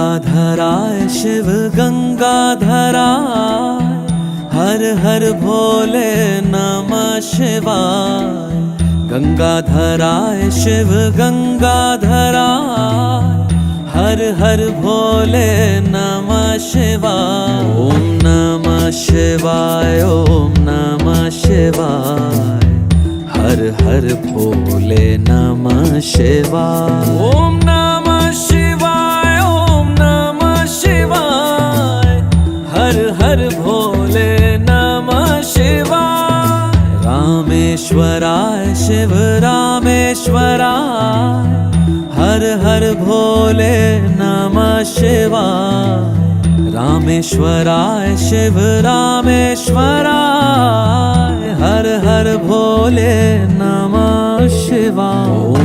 गंगाधराय शिव गंगाधराय, हर हर भोले नमः शिवाय। गंगाधराय शिव गंगाधराय, हर हर भोले नमः शिवाय। ओम नमः शिवाय, ओम नमः शिवाय, हर हर भोले नमः शिवाय। ओम नमः शिवाय, ओम नमः शिवाय, हर हर भोले नमः शिवाय। रामेश्वराय शिव रामेश्वराय, हर हर भोले नमः शिवाय। रामेश्वराय शिव रामेश्वराय, हर हर भोले नमः शिवाय।